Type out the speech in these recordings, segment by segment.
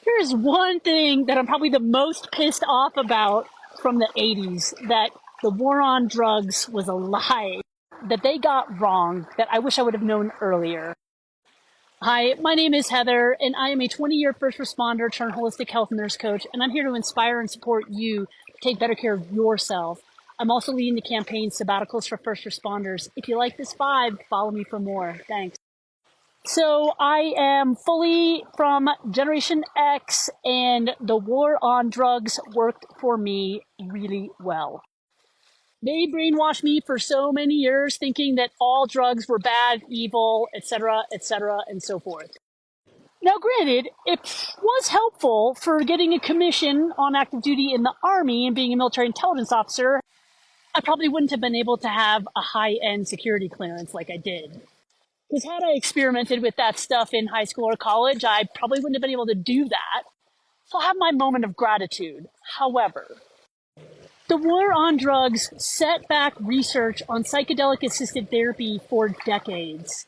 Here's one thing that I'm probably the most pissed off about from the 80s, that the war on drugs was a lie, that they got wrong, that I wish I would have known earlier. Hi, my name is Heather, and I am a 20-year first responder turned holistic health nurse coach, and I'm here to inspire and support you to take better care of yourself. I'm also leading the campaign Sabbaticals for First Responders. If you like this vibe, follow me for more. Thanks. So I am fully from Generation X, and the war on drugs worked for me really well. They brainwashed me for so many years thinking that all drugs were bad, evil, etc., and so forth. Now, granted, it was helpful for getting a commission on active duty in the Army and being a military intelligence officer. I probably wouldn't have been able to have a high-end security clearance like I did. Because had I experimented with that stuff in high school or college, I probably wouldn't have been able to do that. So I'll have my moment of gratitude. However, the war on drugs set back research on psychedelic-assisted therapy for decades.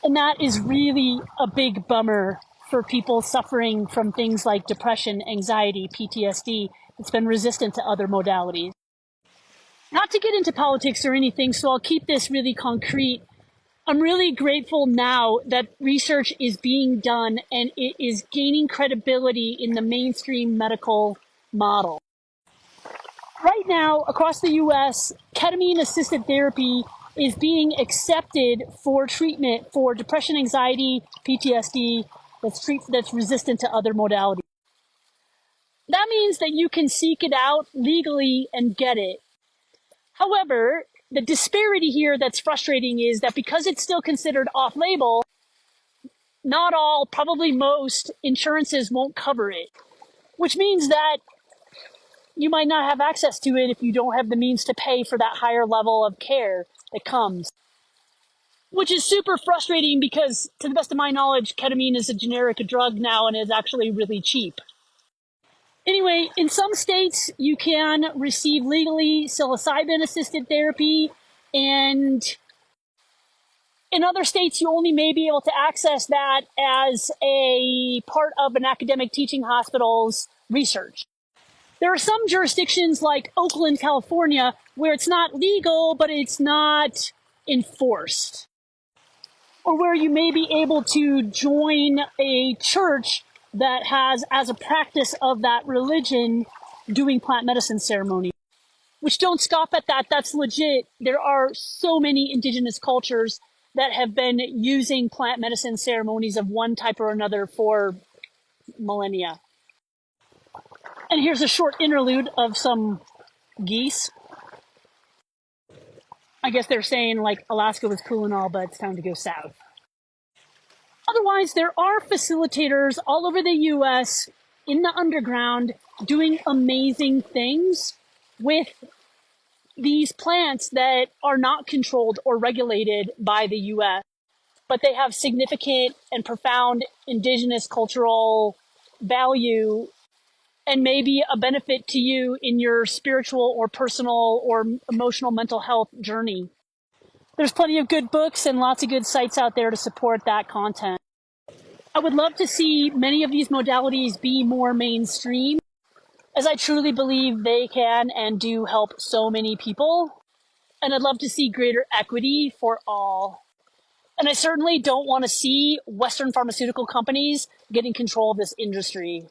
And that is really a big bummer for people suffering from things like depression, anxiety, PTSD. It's been resistant to other modalities. Not to get into politics or anything, so I'll keep this really concrete. I'm really grateful now that research is being done and it is gaining credibility in the mainstream medical model. Right now, across the US, ketamine-assisted therapy is being accepted for treatment for depression, anxiety, PTSD that's resistant to other modalities. That means that you can seek it out legally and get it. However, the disparity here that's frustrating is that because it's still considered off-label, not all, probably most, insurances won't cover it, which means that you might not have access to it if you don't have the means to pay for that higher level of care that comes. Which is super frustrating because, to the best of my knowledge, ketamine is a generic drug now and is actually really cheap. Anyway, in some states, you can receive legally psilocybin-assisted therapy, and in other states, you only may be able to access that as a part of an academic teaching hospital's research. There are some jurisdictions like Oakland, California, where it's not legal, but it's not enforced. Or where you may be able to join a church that has, as a practice of that religion, doing plant medicine ceremonies. Which, don't scoff at that, that's legit. There are so many indigenous cultures that have been using plant medicine ceremonies of one type or another for millennia. And here's a short interlude of some geese. I guess they're saying, like, Alaska was cool and all, but it's time to go south. Otherwise, there are facilitators all over the US in the underground doing amazing things with these plants that are not controlled or regulated by the US, but they have significant and profound indigenous cultural value and maybe a benefit to you in your spiritual or personal or emotional mental health journey. There's plenty of good books and lots of good sites out there to support that content. I would love to see many of these modalities be more mainstream, as I truly believe they can and do help so many people. And I'd love to see greater equity for all. And I certainly don't want to see Western pharmaceutical companies getting control of this industry.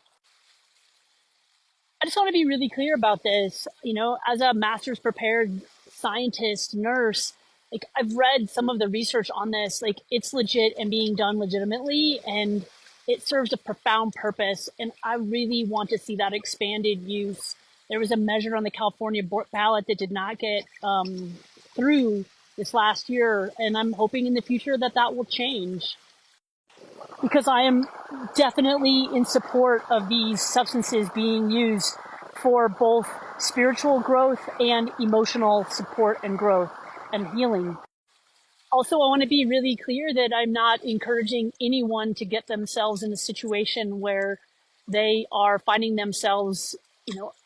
I just want to be really clear about this. You know, as a master's prepared scientist, nurse, like, I've read some of the research on this. Like, it's legit and being done legitimately, and it serves a profound purpose. And I really want to see that expanded use. There was a measure on the California ballot that did not get through this last year, and I'm hoping in the future that that will change. Because I am definitely in support of these substances being used for both spiritual growth and emotional support and growth and healing. Also, I want to be really clear that I'm not encouraging anyone to get themselves in a situation where they are finding themselves,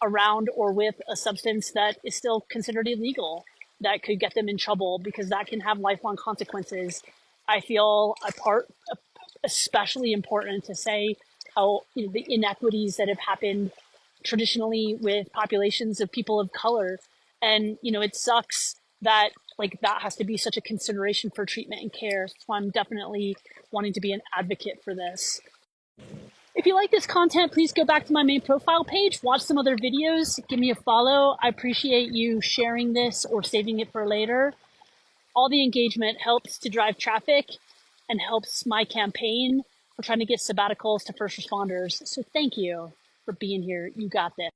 around or with a substance that is still considered illegal, that could get them in trouble, because that can have lifelong consequences. I feel especially important to say how, you know, the inequities that have happened traditionally with populations of people of color. And, you know, it sucks that like that has to be such a consideration for treatment and care. So I'm definitely wanting to be an advocate for this. If you like this content, please go back to my main profile page, watch some other videos, give me a follow. I appreciate you sharing this or saving it for later. All the engagement helps to drive traffic and helps my campaign for trying to get sabbaticals to first responders. So thank you for being here. You got this.